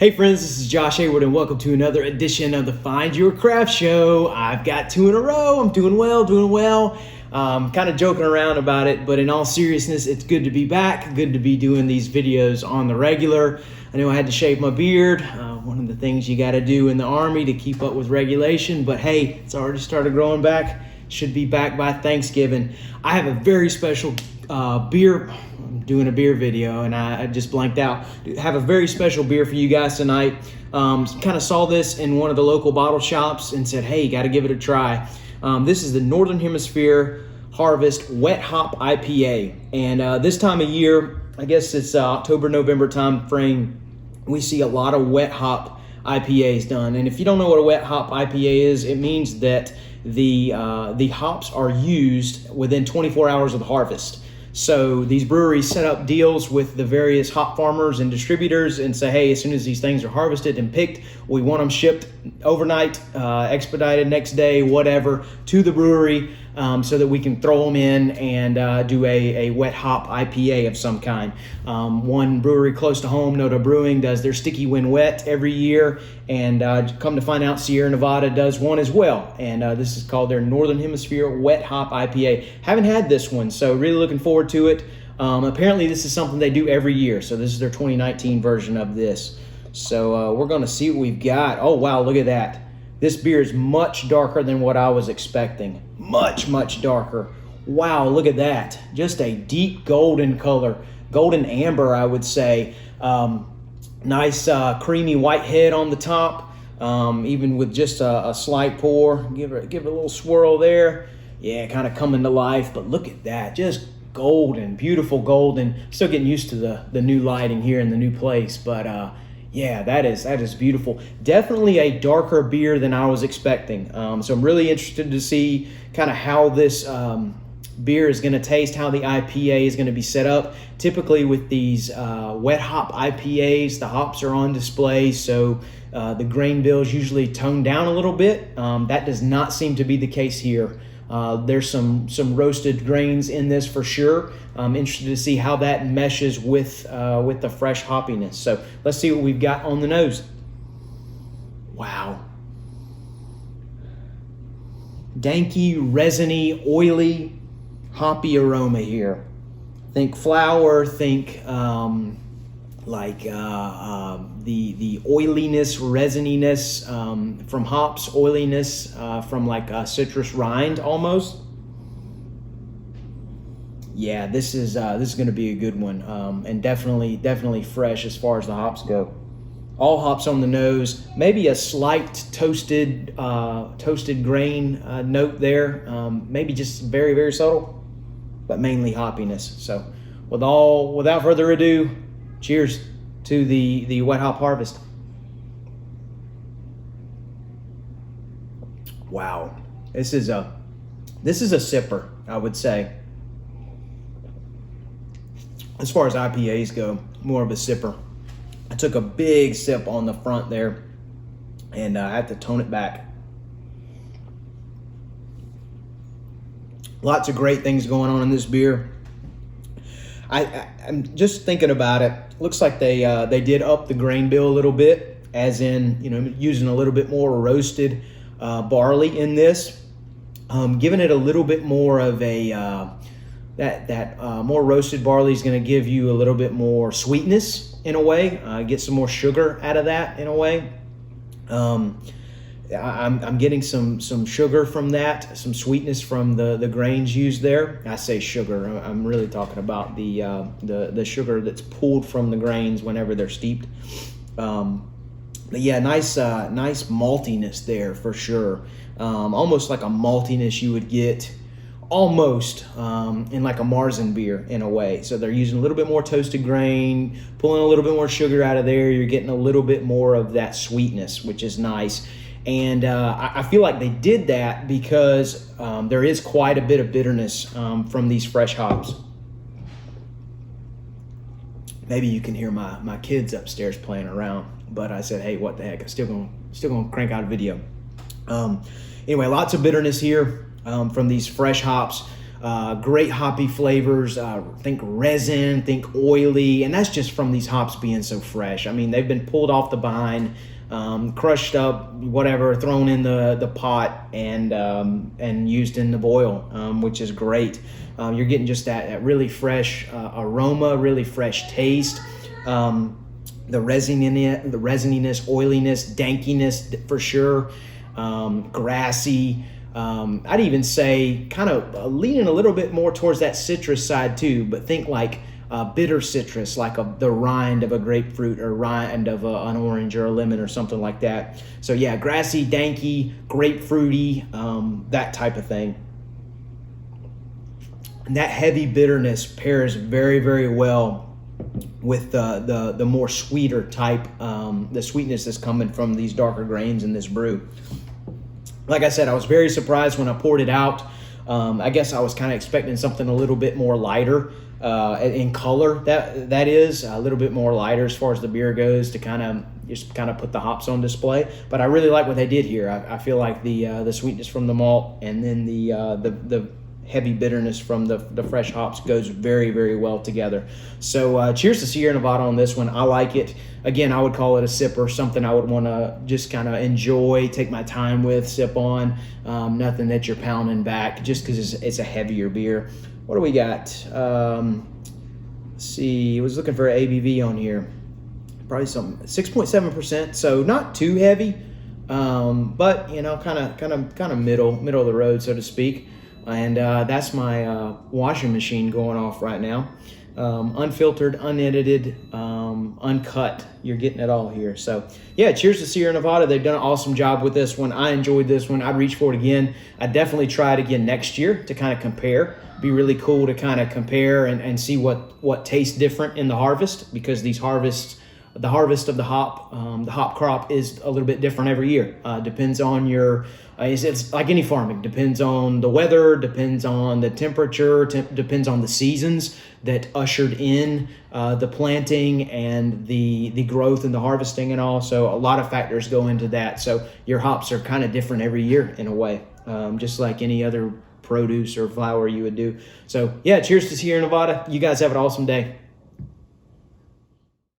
Hey friends, this is Josh Hayward and welcome to another edition of the Find Your Craft Show. I've got 2 in a row. I'm doing well. Kind of joking around about it, but in all seriousness, it's good to be back. Good to be doing these videos on the regular. I know I had to shave my beard. One of the things you got to do in the Army to keep up with regulation, but hey, it's already started growing back. Should be back by Thanksgiving. I have a very special beer. I'm doing a beer video and I just blanked out. I have a very special beer for you guys tonight. Kind of saw this in one of the local bottle shops and said, hey, got to give it a try. This is the Northern Hemisphere Harvest Wet Hop IPA. And this time of year, I guess it's October, November time frame, we see a lot of wet hop IPAs done. And if you don't know what a wet hop IPA is, it means that the hops are used within 24 hours of the harvest. So these breweries set up deals with the various hop farmers and distributors and say, hey, as soon as these things are harvested and picked, we want them shipped overnight, expedited next day, whatever, to the brewery so that we can throw them in and do a wet hop IPA of some kind. One brewery close to home, Noda Brewing, does their Sticky When Wet every year, and come to find out Sierra Nevada does one as well. And this is called their Northern Hemisphere Wet Hop IPA. Haven't had this one, so really looking forward to it. Apparently this is something they do every year, so this is their 2019 version of this. So we're going to see what we've got. Oh, wow, look at that. This beer is much darker than what I was expecting. Much darker. Wow, look at that. Just a deep golden color. Golden amber, I would say. Nice creamy white head on the top. Even with just a slight pour. Give it a little swirl there. Yeah, kind of coming to life. But look at that. Just golden, beautiful golden. Still getting used to the new lighting here in the new place. But yeah, that is beautiful. Definitely a darker beer than I was expecting. So I'm really interested to see kind of how this beer is going to taste, how the IPA is going to be set up. Typically with these wet hop IPAs, the hops are on display, so the grain bill is usually toned down a little bit. That does not seem to be the case here. There's some roasted grains in this for sure. I'm interested to see how that meshes with the fresh hoppiness. So let's see what we've got on the nose. Wow. Danky, resiny, oily, hoppy aroma here. Think flour, think the oiliness, resininess from hops, oiliness from like a citrus rind almost. Yeah, this is going to be a good one, and definitely fresh as far as the hops go. All hops on the nose, maybe a slight toasted grain note there, maybe just very subtle, but mainly hoppiness. So without further ado, cheers to the wet hop harvest. Wow, this is a sipper, I would say. As far as IPAs go, more of a sipper. I took a big sip on the front there, and I had to tone it back. Lots of great things going on in this beer. I'm just thinking about it. Looks like they did up the grain bill a little bit, as in, using a little bit more roasted barley in this, giving it a little bit more of a more roasted barley is going to give you a little bit more sweetness in a way. Get some more sugar out of that in a way. I'm getting some sugar from that, some sweetness from the grains used there. I say sugar, I'm really talking about the sugar that's pulled from the grains whenever they're steeped. But yeah, nice maltiness there for sure. Almost like a maltiness you would get almost in like a Marzen beer in a way. So they're using a little bit more toasted grain, pulling a little bit more sugar out of there. You're getting a little bit more of that sweetness, which is nice. And I feel like they did that because there is quite a bit of bitterness from these fresh hops. Maybe you can hear my kids upstairs playing around, but I said, hey, what the heck? I'm still gonna crank out a video. Anyway, lots of bitterness here from these fresh hops. Great hoppy flavors. Think resin, think oily, and that's just from these hops being so fresh. I mean, they've been pulled off the vine, crushed up, whatever, thrown in the pot, and used in the boil, which is great. You're getting just that really fresh aroma, really fresh taste. The resininess, oiliness, dankiness for sure, grassy. I'd even say kind of leaning a little bit more towards that citrus side too, but think like bitter citrus, like the rind of a grapefruit or rind of an orange or a lemon or something like that. So yeah, grassy, danky, grapefruity, that type of thing. And that heavy bitterness pairs very, very well with the more sweeter type, the sweetness that's coming from these darker grains in this brew. Like I said, I was very surprised when I poured it out. I guess I was kind of expecting something a little bit more lighter in color. That is a little bit more lighter as far as the beer goes, to kind of put the hops on display. But I really like what they did here. I feel like the sweetness from the malt and then the heavy bitterness from the fresh hops goes very, very well together. So cheers to Sierra Nevada on this one. I like it. Again, I would call it a sipper, something I would want to just kind of enjoy, take my time with, sip on. Nothing that you're pounding back just because it's a heavier beer. What do we got? Let's see. I was looking for ABV on here. Probably something 6.7%, so not too heavy, but kind of middle of the road, so to speak. And that's my washing machine going off right now. Unfiltered, unedited, uncut. You're getting it all here. So yeah, cheers to Sierra Nevada. They've done an awesome job with this one. I enjoyed this one. I'd reach for it again. I'd definitely try it again next year to kind of compare. Be really cool to kind of compare and see what tastes different in the harvest, because the harvest of the hop crop is a little bit different every year. Depends on your, it's like any farming, depends on the weather, depends on the temperature, depends on the seasons that ushered in the planting and the growth and the harvesting and all. So a lot of factors go into that. So your hops are kind of different every year in a way, just like any other produce or flower you would do. So yeah, cheers to Sierra Nevada. You guys have an awesome day.